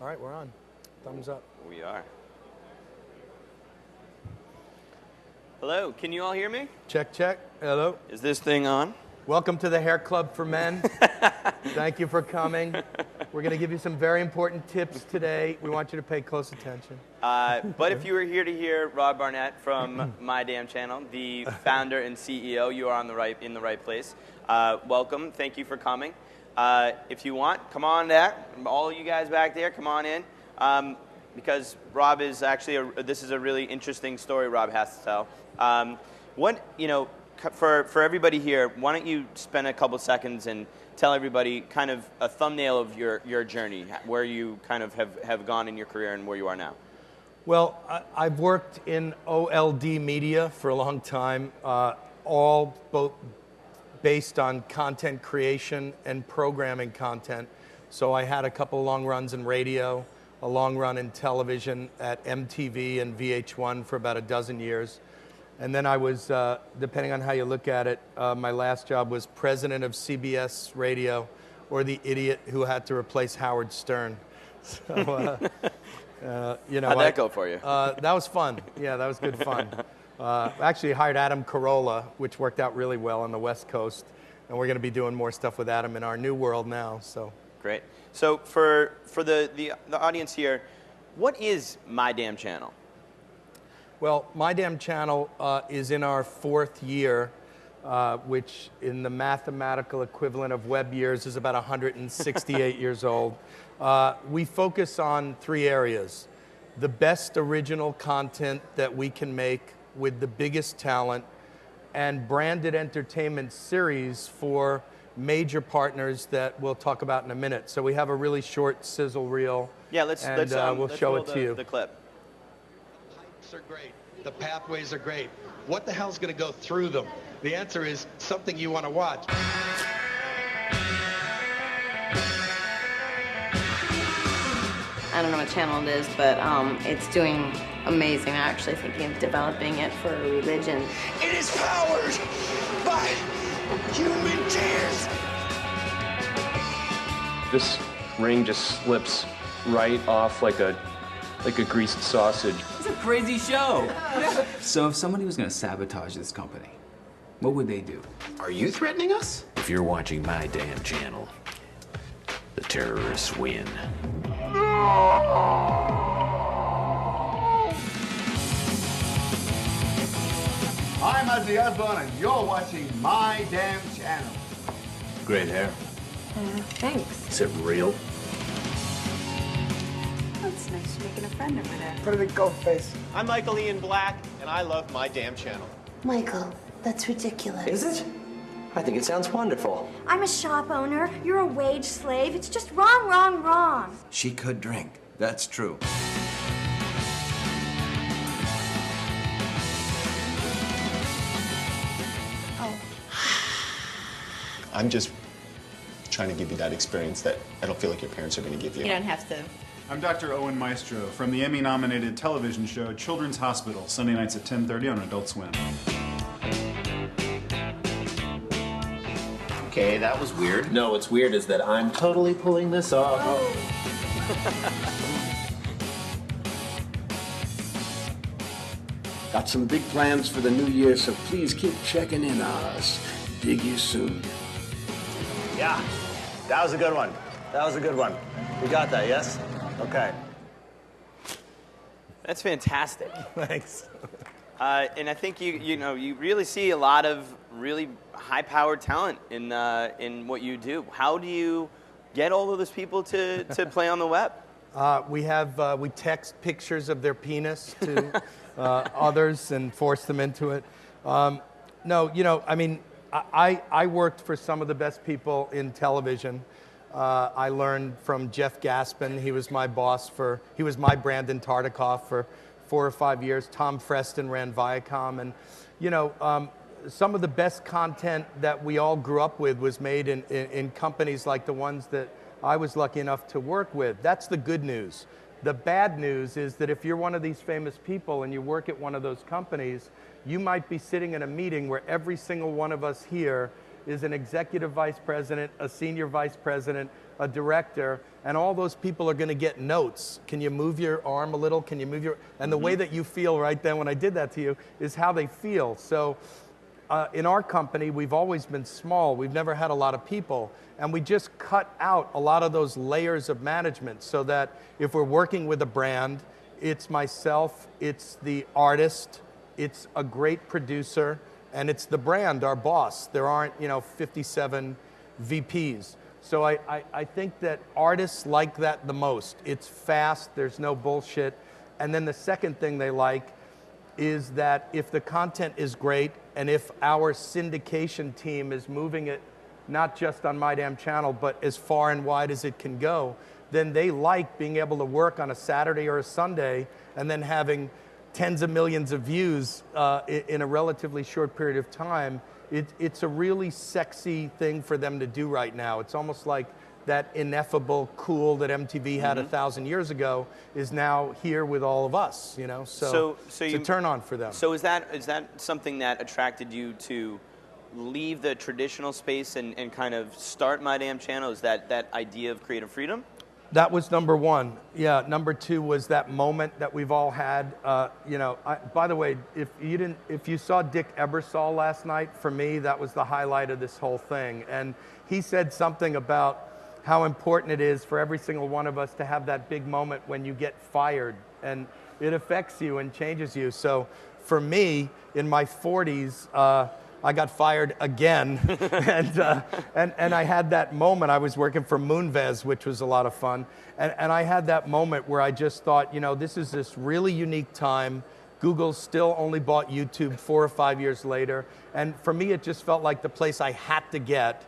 All right, we're on. Thumbs up. We are. Hello, can you all hear me? Check, check. Hello. Is this thing on? Welcome to the Hair Club for Men. Thank you for coming. We're going to give you some very important tips today. We want you to pay close attention. But if you were here to hear Rob Barnett from My Damn Channel, the founder and CEO, you are in the right place. Welcome. Thank you for coming. If you want, come on back. All you guys back there, come on in. Because Rob is actually, this is a really interesting story Rob has to tell. For everybody here, why don't you spend a couple seconds and tell everybody kind of a thumbnail of your journey, where you kind of have gone in your career and where you are now. Well, I've worked in OLD media for a long time, both based on content creation and programming content. So I had a couple long runs in radio, a long run in television at MTV and VH1 for about a dozen years. And then I was, depending on how you look at it, my last job was president of CBS Radio, or the idiot who had to replace Howard Stern. So, How'd that go for you? That was fun. Yeah, that was good fun. Actually hired Adam Carolla, which worked out really well on the West Coast. And we're going to be doing more stuff with Adam in our new world now. So great. So for the audience here, what is My Damn Channel? Well, My Damn Channel is in our 4th year, which in the mathematical equivalent of web years is about 168 years old. We focus on 3 areas. The best original content that we can make with the biggest talent, and branded entertainment series for major partners that we'll talk about in a minute. So we have a really short sizzle reel. Yeah, we'll show it to you. The clip. The pipes are great. The pathways are great. What the hell's going to go through them? The answer is something you want to watch. I don't know what channel it is, but it's doing amazing. I'm actually thinking of developing it for a religion. It is powered by human tears. This ring just slips right off like a greased sausage. It's a crazy show. So if somebody was going to sabotage this company, what would they do? Are you threatening us? If you're watching My Damn Channel, the terrorists win. I'm Ozzy Osbourne, and you're watching My Damn Channel. Great hair. Thanks. Is it real? Oh, it's nice you're making a friend over there. Put it in go face. I'm Michael Ian Black, and I love My Damn Channel. Michael, that's ridiculous. Is it? I think it sounds wonderful. I'm a shop owner. You're a wage slave. It's just wrong, wrong, wrong. She could drink. That's true. Oh. I'm just trying to give you that experience that I don't feel like your parents are going to give you. You don't have to. I'm Dr. Owen Maestro from the Emmy-nominated television show Children's Hospital, Sunday nights at 10:30 on Adult Swim. Okay, that was weird. No, what's weird is that I'm totally pulling this off. Got some big plans for the new year, so please keep checking in on us. Dig you soon. Yeah, that was a good one. That was a good one. We got that, yes? Okay. That's fantastic. Thanks. And I think you really see a lot of really high-powered talent in what you do. How do you get all of those people to play on the web? We text pictures of their penis to others and force them into it. I worked for some of the best people in television. I learned from Jeff Gaspin. He was my boss he was my Brandon Tartikoff for 4 or 5 years. Tom Freston ran Viacom. And, some of the best content that we all grew up with was made in companies like the ones that I was lucky enough to work with. That's the good news. The bad news is that if you're one of these famous people and you work at one of those companies, you might be sitting in a meeting where every single one of us here is an executive vice president, a senior vice president, a director, and all those people are going to get notes. Can you move your arm a little? Can you move your... And the way that you feel right then when I did that to you is how they feel. So in our company, we've always been small. We've never had a lot of people. And we just cut out a lot of those layers of management so that if we're working with a brand, it's myself, it's the artist, it's a great producer, and it's the brand, our boss. There aren't, 57 VPs. So I think that artists like that the most. It's fast, there's no bullshit. And then the second thing they like is that if the content is great and if our syndication team is moving it not just on My Damn Channel, but as far and wide as it can go, then they like being able to work on a Saturday or a Sunday and then having tens of millions of views in a relatively short period of time. It's a really sexy thing for them to do right now. It's almost like that ineffable cool that MTV had 1,000 years ago is now here with all of us, So it's a turn on for them. So is that something that attracted you to leave the traditional space and kind of start My Damn Channel? Is that idea of creative freedom? That was number one. Yeah, number two was that moment that we've all had. By the way, if you saw Dick Ebersol last night, for me, that was the highlight of this whole thing. And he said something about how important it is for every single one of us to have that big moment when you get fired, and it affects you and changes you. So for me, in my 40s, I got fired again, and I had that moment. I was working for Moonves, which was a lot of fun, and I had that moment where I just thought, this is this really unique time. Google still only bought YouTube 4 or 5 years later, and for me, it just felt like the place I had to get.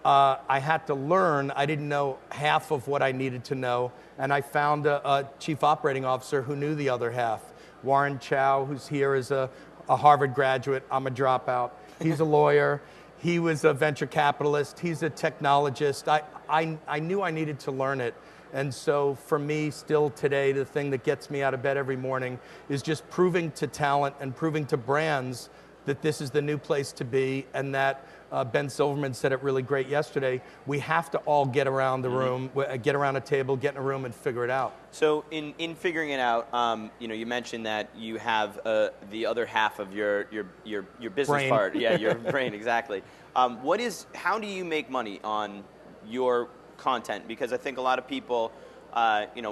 I had to learn. I didn't know half of what I needed to know, and I found a chief operating officer who knew the other half. Warren Chow, who's here, is a Harvard graduate. I'm a dropout. He's a lawyer. He was a venture capitalist. He's a technologist. I knew I needed to learn it. And so for me, still today, the thing that gets me out of bed every morning is just proving to talent and proving to brands that this is the new place to be, and that Ben Silverman said it really great yesterday. We have to all get around the room, get around a table, get in a room, and figure it out. So in figuring it out, you mentioned that you have the other half of your business brain. part. Yeah, your brain, exactly. How do you make money on your content? Because I think a lot of people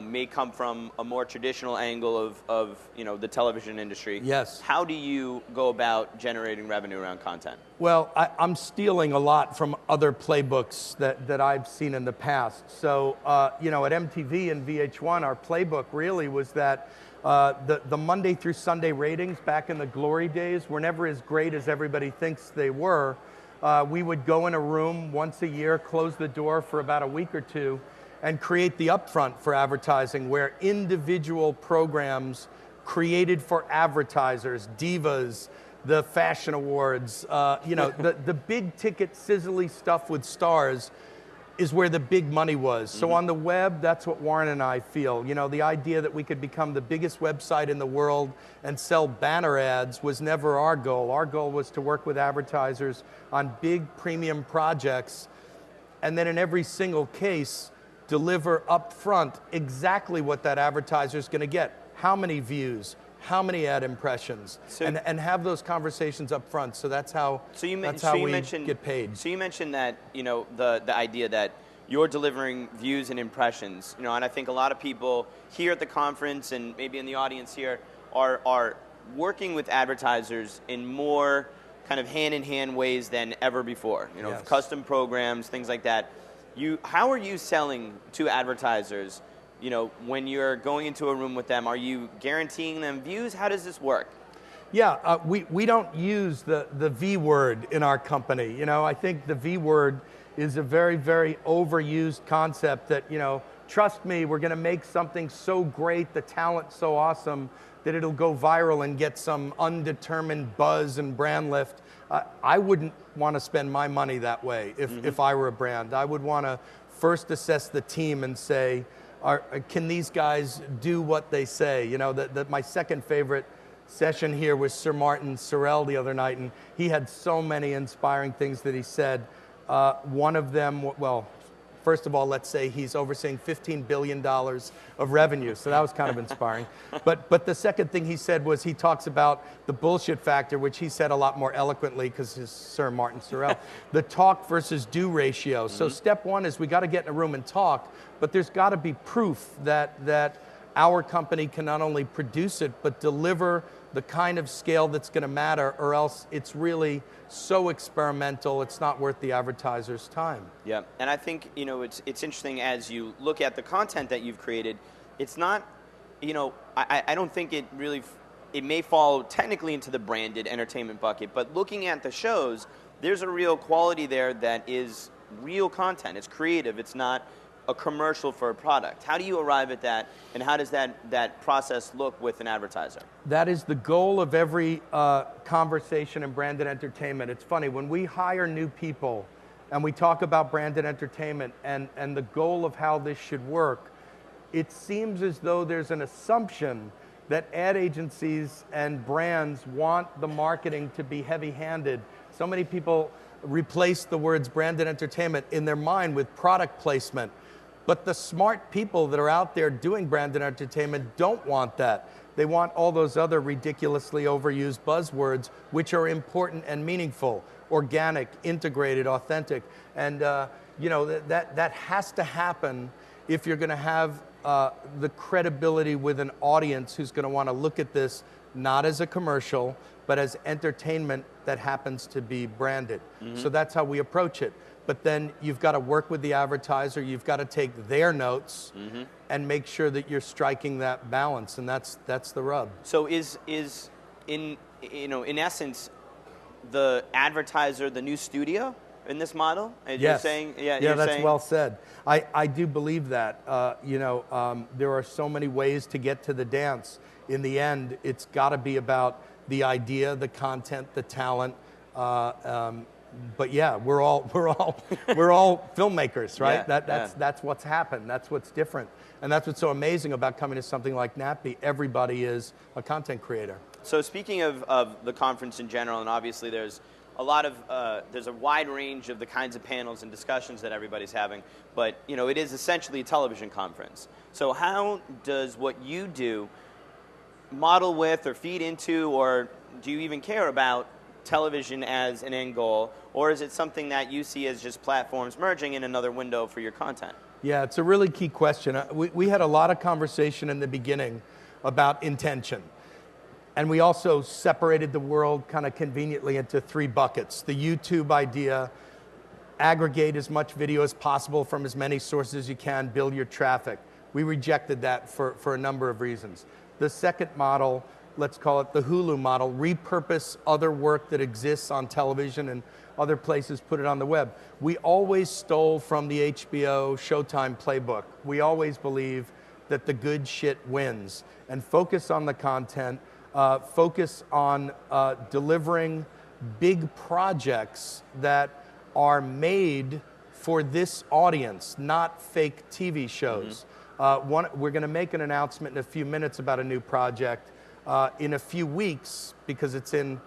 may come from a more traditional angle of the television industry. Yes. How do you go about generating revenue around content? Well, I'm stealing a lot from other playbooks that I've seen in the past. So, at MTV and VH1, our playbook really was that the Monday through Sunday ratings back in the glory days were never as great as everybody thinks they were. We would go in a room once a year, close the door for about a week or two, and create the upfront for advertising, where individual programs created for advertisers, divas, the fashion awards, the big ticket sizzly stuff with stars is where the big money was. So on the web, that's what Warren and I feel. The idea that we could become the biggest website in the world and sell banner ads was never our goal. Our goal was to work with advertisers on big premium projects, and then in every single case, deliver up front exactly what that advertiser is going to get. How many views, how many ad impressions, and have those conversations up front. So that's how we get paid. So you mentioned that, the idea that you're delivering views and impressions, and I think a lot of people here at the conference and maybe in the audience here are working with advertisers in more kind of hand-in-hand ways than ever before. Yes. Custom programs, things like that. How are you selling to advertisers? When you're going into a room with them, are you guaranteeing them views? How does this work? Yeah, we don't use the V word in our company. I think the V word is a very, very overused concept that, trust me, we're going to make something so great, the talent so awesome, that it'll go viral and get some undetermined buzz and brand lift. I wouldn't want to spend my money that way if I were a brand. I would want to first assess the team and say, can these guys do what they say? My second favorite session here was Sir Martin Sorrell the other night, and he had so many inspiring things that he said. One of them, well, first of all, let's say he's overseeing $15 billion of revenue. So that was kind of inspiring. But the second thing he said was he talks about the bullshit factor, which he said a lot more eloquently because he's Sir Martin Sorrell, the talk versus do ratio. So step one is we got to get in a room and talk, but there's got to be proof that our company can not only produce it, but deliver the kind of scale that's going to matter, or else it's really so experimental, it's not worth the advertiser's time. Yeah, and I think, it's interesting as you look at the content that you've created, it's not, I don't think it really, it may fall technically into the branded entertainment bucket, but looking at the shows, there's a real quality there that is real content. It's creative. It's not a commercial for a product. How do you arrive at that, and how does that process look with an advertiser? That is the goal of every conversation in branded entertainment. It's funny, when we hire new people and we talk about branded entertainment and the goal of how this should work, it seems as though there's an assumption that ad agencies and brands want the marketing to be heavy-handed. So many people replace the words branded entertainment in their mind with product placement. But the smart people that are out there doing branded entertainment don't want that. They want all those other ridiculously overused buzzwords, which are important and meaningful, organic, integrated, authentic. And that has to happen if you're going to have the credibility with an audience who's going to want to look at this not as a commercial, but as entertainment that happens to be branded. So that's how we approach it. But then you've got to work with the advertiser, you've got to take their notes and make sure that you're striking that balance, and that's the rub. So is in essence the advertiser the new studio in this model? Yes. You're saying, yeah, that's well said. I do believe that. There are so many ways to get to the dance. In the end, it's got to be about the idea, the content, the talent. But yeah, we're all filmmakers, right? Yeah, that's what's happened. That's what's different, and that's what's so amazing about coming to something like NATPE. Everybody is a content creator. So speaking of the conference in general, and obviously there's a wide range of the kinds of panels and discussions that everybody's having, but it is essentially a television conference. So how does what you do model with or feed into, or do you even care about television as an end goal, or is it something that you see as just platforms merging in another window for your content? Yeah, it's a really key question. We had a lot of conversation in the beginning about intention. And we also separated the world kind of conveniently into three buckets. The YouTube idea, aggregate as much video as possible from as many sources as you can, build your traffic. We rejected that for a number of reasons. The second model, let's call it the Hulu model, repurpose other work that exists on television and other places, put it on the web. We always stole from the HBO Showtime playbook. We always believe that the good shit wins, and focus on the content, focus on delivering big projects that are made for this audience, not fake TV shows. We're going to make an announcement in a few minutes about a new project. In a few weeks, because it's in,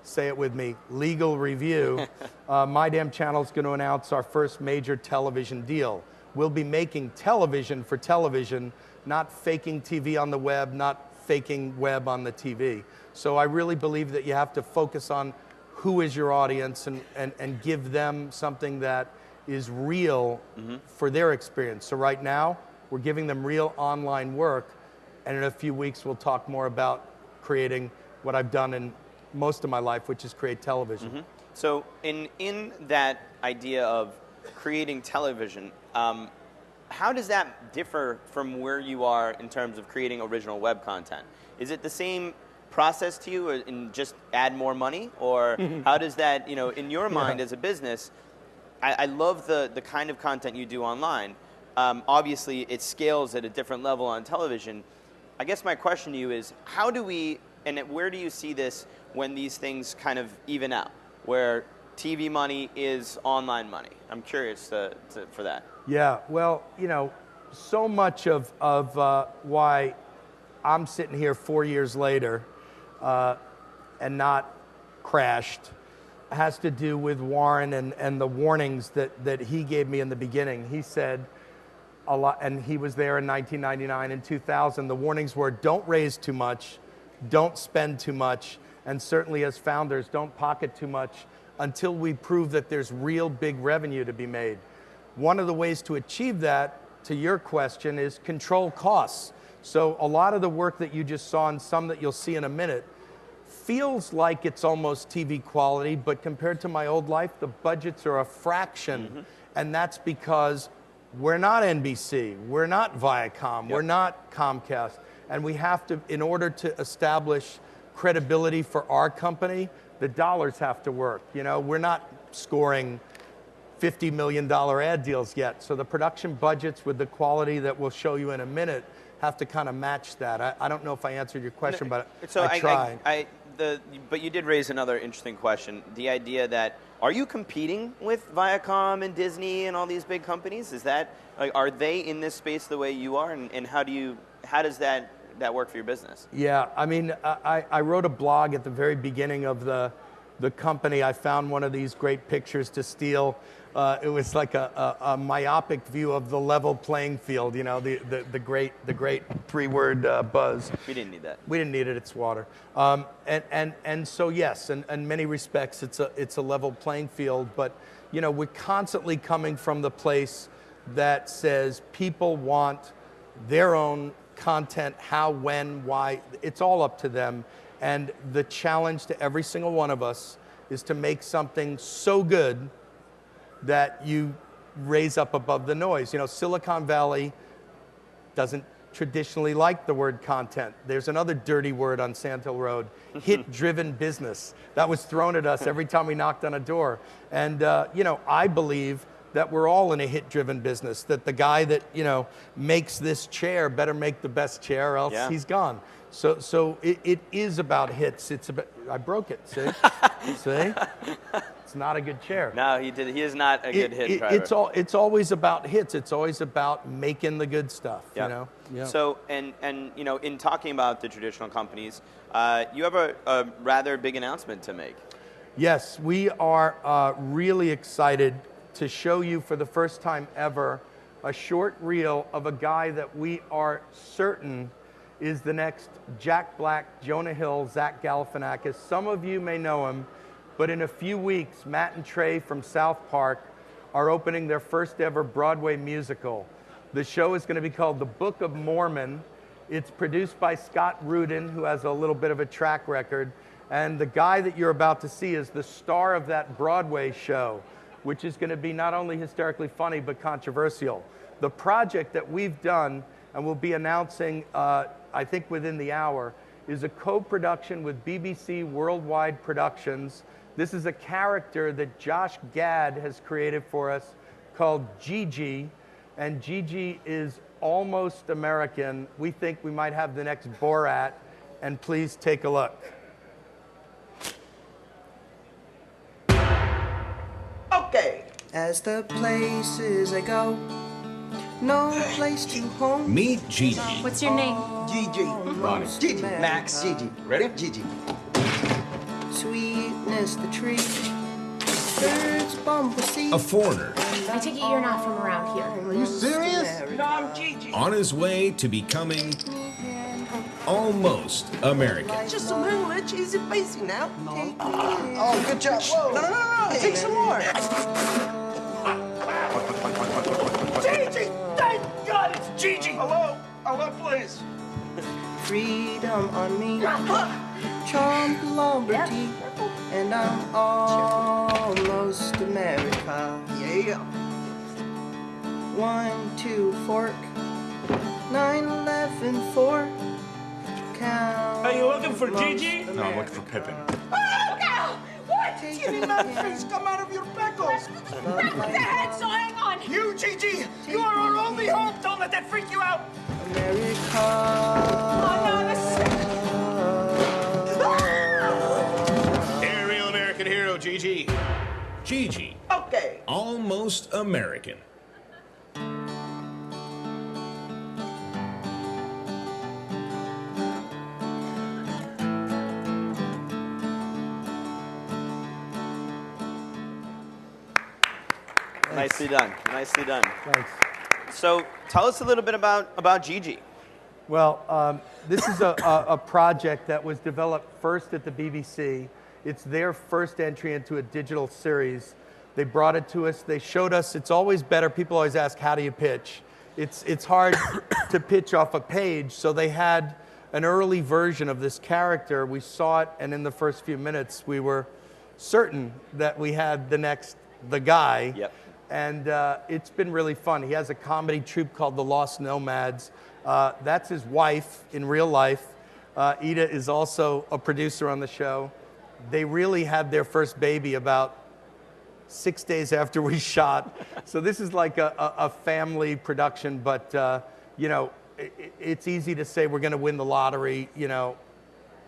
say it with me, legal review, My Damn Channel is going to announce our first major television deal. We'll be making television for television, not faking TV on the web, not faking web on the TV. So I really believe that you have to focus on who is your audience and give them something that is real for their experience. So right now, we're giving them real online work, and in a few weeks, we'll talk more about creating what I've done in most of my life, which is create television. So in that idea of creating television, how does that differ from where you are in terms of creating original web content? Is it the same process to you, and just add more money? Or how does that, in your mind as a business, I love the kind of content you do online. Obviously, it scales at a different level on television. I guess my question to you is, how do we, and where do you see this when these things kind of even out, where TV money is online money? I'm curious for that. Yeah, well, so much of why I'm sitting here 4 years later and not crashed has to do with Warren and the warnings that he gave me in the beginning. He said a lot, and he was there in 1999 and 2000. The warnings were, don't raise too much, don't spend too much, and certainly as founders, don't pocket too much until we prove that there's real big revenue to be made. One of the ways to achieve that, to your question, is control costs. So a lot of the work that you just saw and some that you'll see in a minute feels like it's almost TV quality, but compared to my old life, the budgets are a fraction. And that's because we're not NBC, we're not Viacom, we're not Comcast. And we have to, in order to establish credibility for our company, the dollars have to work. You know, we're not scoring $50 million ad deals yet. So the production budgets with the quality that we'll show you in a minute have to kind of match that. I don't know if I answered your question, but I tried. But you did raise another interesting question. The idea that, are you competing with Viacom and Disney and all these big companies? Is that, like, are they in this space the way you are? And how does that work for your business? Yeah, I mean, I wrote a blog at the very beginning of the company. I found one of these great pictures to steal. It was like a myopic view of the level playing field, you know, the great three-word buzz. We didn't need that. We didn't need it, it's water. And so yes, in many respects, it's a level playing field, but you know, we're constantly coming from the place that says people want their own content, how, when, why, it's all up to them. And the challenge to every single one of us is to make something so good that you raise up above the noise. You know, Silicon Valley doesn't traditionally like the word content. There's another dirty word on Sand Hill Road, hit-driven business. That was thrown at us every time we knocked on a door. And, you know, I believe that we're all in a hit-driven business, that the guy that, you know, makes this chair better make the best chair or else he's gone. So it is about hits. It's about, I broke it, see? See? It's not a good chair. No, he is not a good hit driver. It's always about hits. It's always about making the good stuff, you know? Yeah. So, and you know, in talking about the traditional companies, you have a rather big announcement to make. Yes, we are really excited to show you for the first time ever a short reel of a guy that we are certain is the next Jack Black, Jonah Hill, Zach Galifianakis. Some of you may know him, but in a few weeks, Matt and Trey from South Park are opening their first ever Broadway musical. The show is going to be called The Book of Mormon. It's produced by Scott Rudin, who has a little bit of a track record. And the guy that you're about to see is the star of that Broadway show, which is going to be not only hysterically funny, but controversial. The project that we've done, and we'll be announcing, I think within the hour, is a co-production with BBC Worldwide Productions. This is a character that Josh Gad has created for us called Gigi, and Gigi is almost American. We think we might have the next Borat, and please take a look. Okay. As the places I go, no place to home. Meet Gigi. What's your name? Gigi. Bonnie. Gigi. Max. Gigi. Ready? Gigi. Sweetness the tree. Birds bump the sea. A foreigner. I take it you're not from around here. Are you serious? No, I'm Gigi. On his way to becoming almost American. Just some English, easy basic now. Oh, good job. Whoa. No. Take some more. Gigi! Thank God it's Gigi! Hello, please. Freedom on me. Charmed liberty. And I'm almost America. Yeah. 1, 2, fork. 9/11 4. Count. Are you looking for Gigi? No, I'm looking for Pippin. Oh, what? Teeny face come out of your pickles. Break the head, so hang on. You, Gigi, you are our only hope. Don't let that freak you out. America. Oh, no, Hey, real American hero, Gigi. Gigi. Okay. Almost American. Nicely done. Nicely done. Thanks. So tell us a little bit about Gigi. Well, this is a project that was developed first at the BBC. It's their first entry into a digital series. They brought it to us. They showed us it's always better. People always ask, how do you pitch? It's hard to pitch off a page, so they had an early version of this character. We saw it, and in the first few minutes, we were certain that we had the guy. Yep. And it's been really fun. He has a comedy troupe called The Lost Nomads. That's his wife in real life. Ida is also a producer on the show. They really had their first baby about 6 days after we shot. So this is like a family production, but you know, it's easy to say we're going to win the lottery. You know,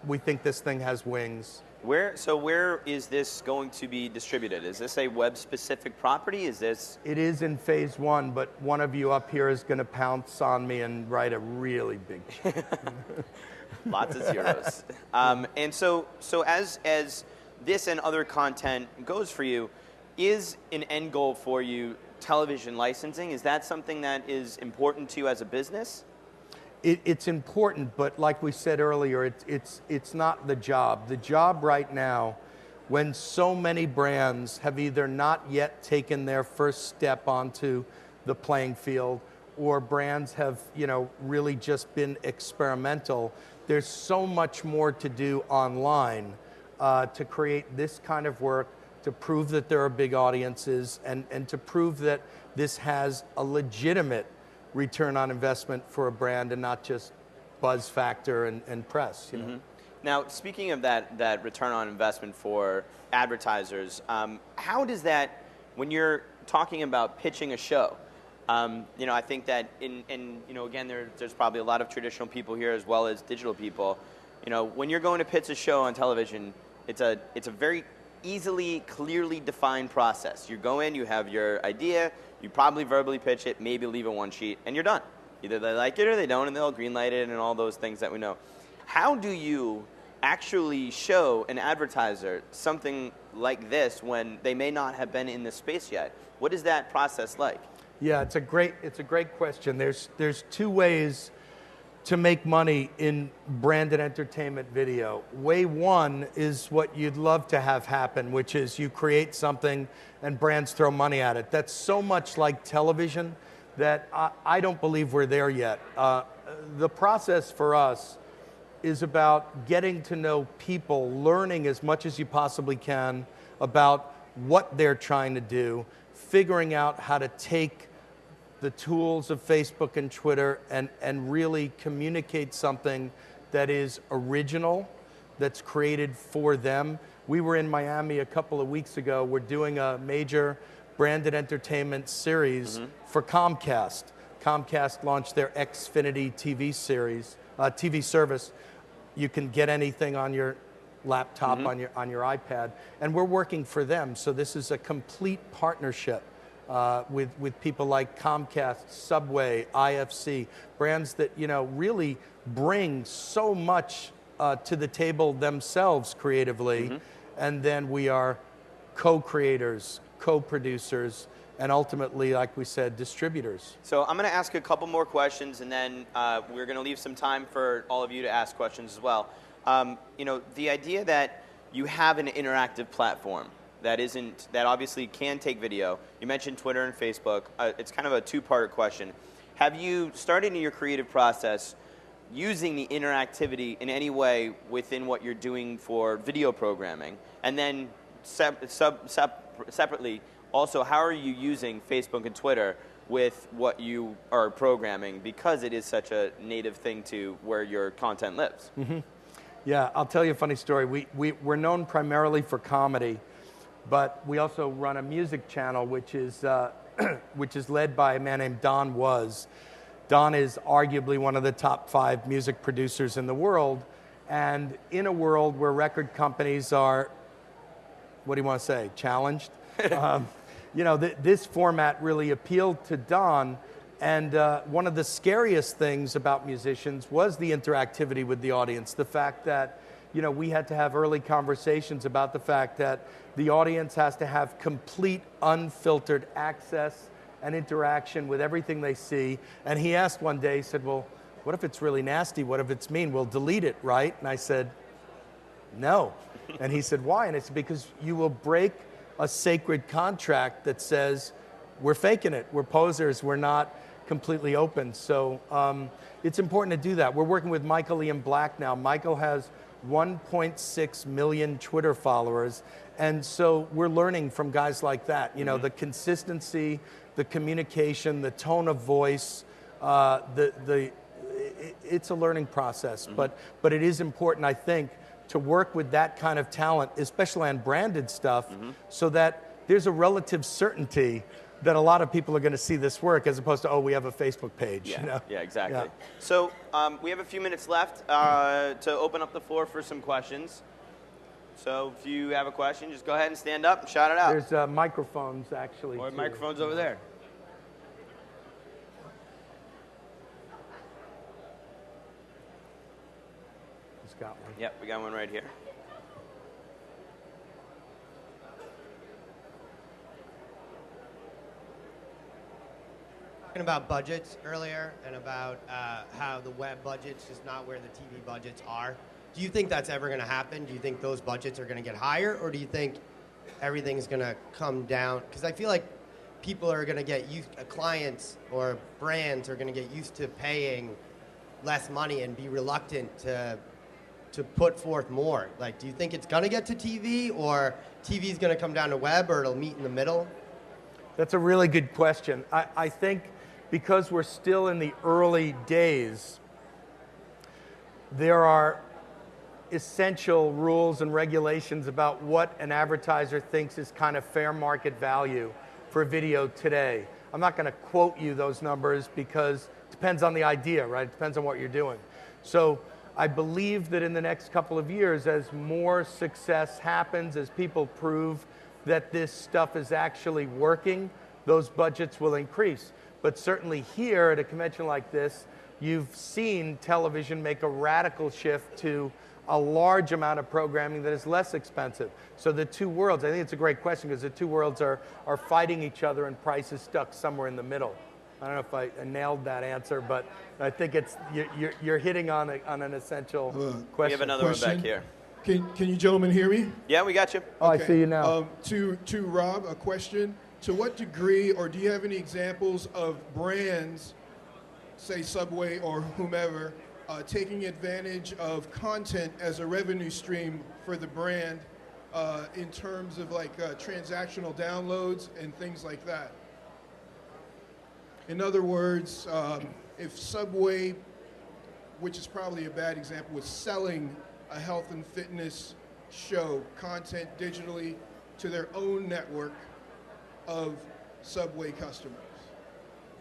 we think this thing has wings. Where is this going to be distributed? Is this a web-specific property? Is this? It is in phase 1, but one of you up here is going to pounce on me and write a really big check. Lots of zeros. And so as this and other content goes for you, is an end goal for you television licensing? Is that something that is important to you as a business? It's important, but like we said earlier, it's not the job. The job right now, when so many brands have either not yet taken their first step onto the playing field, or brands have, you know, really just been experimental, there's so much more to do online to create this kind of work, to prove that there are big audiences, and to prove that this has a legitimate return on investment for a brand and not just buzz factor and press. You know? Now, speaking of that return on investment for advertisers, how does that, when you're talking about pitching a show, you know, I think that you know, again, there's probably a lot of traditional people here as well as digital people. You know, when you're going to pitch a show on television, it's a very easily, clearly defined process. You go in, you have your idea, you probably verbally pitch it, maybe leave it one sheet, and you're done. Either they like it or they don't, and they'll green light it and all those things that we know. How do you actually show an advertiser something like this when they may not have been in this space yet? What is that process like? Yeah, it's a great question. There's two ways to make money in branded entertainment video. Way one is what you'd love to have happen, which is you create something and brands throw money at it. That's so much like television that I don't believe we're there yet. The process for us is about getting to know people, learning as much as you possibly can about what they're trying to do, figuring out how to take the tools of Facebook and Twitter and really communicate something that is original, that's created for them. We were in Miami a couple of weeks ago. We're doing a major branded entertainment series for Comcast. Comcast launched their Xfinity TV series, TV service. You can get anything on your laptop, on your iPad, and we're working for them. So this is a complete partnership. With people like Comcast, Subway, IFC, brands that, you know, really bring so much to the table themselves creatively, and then we are co-creators, co-producers, and ultimately, like we said, distributors. So I'm going to ask a couple more questions, and then we're going to leave some time for all of you to ask questions as well. You know, the idea that you have an interactive platform that obviously can take video. You mentioned Twitter and Facebook. It's kind of a two-part question. Have you started in your creative process using the interactivity in any way within what you're doing for video programming? And then separately, also, how are you using Facebook and Twitter with what you are programming, because it is such a native thing to where your content lives? Yeah, I'll tell you a funny story. We're known primarily for comedy, but we also run a music channel, which is led by a man named Don Was. Don is arguably one of the top 5 music producers in the world, and in a world where record companies are, what do you want to say, challenged? You know, this format really appealed to Don, and one of the scariest things about musicians was the interactivity with the audience, the fact that you know, we had to have early conversations about the fact that the audience has to have complete unfiltered access and interaction with everything they see. And he asked one day, he said, well, what if it's really nasty? What if it's mean? We'll delete it, right? And I said, no. And he said, why? And it's because you will break a sacred contract that says, we're faking it, we're posers, we're not completely open. So it's important to do that. We're working with Michael Ian Black now. Michael has 1.6 million Twitter followers. And so we're learning from guys like that. You know, the consistency, the communication, the tone of voice, it's a learning process. But it is important, I think, to work with that kind of talent, especially on branded stuff, so that there's a relative certainty that a lot of people are going to see this work, as opposed to, oh, we have a Facebook page. Yeah, you know? yeah, exactly. Yeah. So we have a few minutes left to open up the floor for some questions. So if you have a question, just go ahead and stand up and shout it out. There's microphones, actually. Or too. microphones over there. Just got one. Yep, we got one right here. Talking about budgets earlier and about how the web budgets is not where the TV budgets are. Do you think that's ever going to happen? Do you think those budgets are going to get higher, or do you think everything's going to come down? Because I feel like people are going to get used, clients or brands are going to get used to paying less money and be reluctant to put forth more. Like, do you think it's going to get to TV, or TV is going to come down to web, or it'll meet in the middle? That's a really good question. I think because we're still in the early days, there are essential rules and regulations about what an advertiser thinks is kind of fair market value for video today. I'm not going to quote you those numbers because it depends on the idea, right? It depends on what you're doing. So I believe that in the next couple of years, as more success happens, as people prove that this stuff is actually working, those budgets will increase. But certainly here at a convention like this, you've seen television make a radical shift to a large amount of programming that is less expensive. So the two worlds, I think it's a great question, because the two worlds are fighting each other and price is stuck somewhere in the middle. I don't know if I nailed that answer, but I think it's you're hitting on an essential question. We have another one back here. Can you gentlemen hear me? Yeah, we got you. Oh, okay. I see you now. To Rob, a question. To what degree, or do you have any examples of brands, say Subway or whomever, taking advantage of content as a revenue stream for the brand in terms of like transactional downloads and things like that? In other words, if Subway, which is probably a bad example, was selling a health and fitness show content digitally to their own network of Subway customers.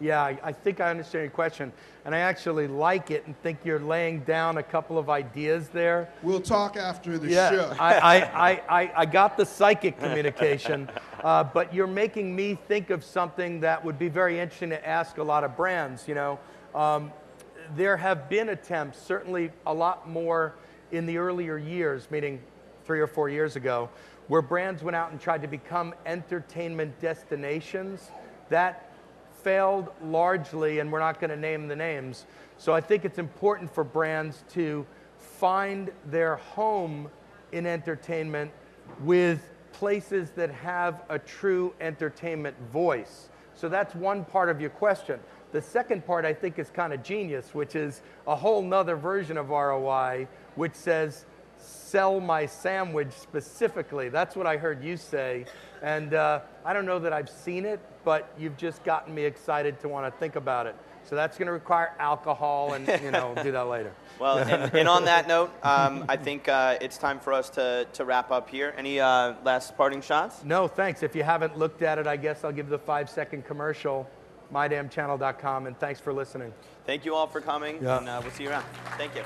Yeah, I think I understand your question, and I actually like it and think you're laying down a couple of ideas there. We'll talk after the yeah, show. I got the psychic communication, but you're making me think of something that would be very interesting to ask a lot of brands. You know, there have been attempts, certainly a lot more in the earlier years, meaning 3 or 4 years ago, where brands went out and tried to become entertainment destinations. That failed largely, and we're not going to name the names. So I think it's important for brands to find their home in entertainment with places that have a true entertainment voice. So that's one part of your question. The second part I think is kind of genius, which is a whole nother version of ROI, which says, sell my sandwich specifically. That's what I heard you say. And I don't know that I've seen it, but you've just gotten me excited to want to think about it. So that's going to require alcohol, and you know, we'll do that later. Well, and on that note, I think it's time for us to wrap up here. Any last parting shots? No, thanks. If you haven't looked at it, I guess I'll give the 5-second commercial, mydamnchannel.com, and thanks for listening. Thank you all for coming, yeah. and we'll see you around. Thank you.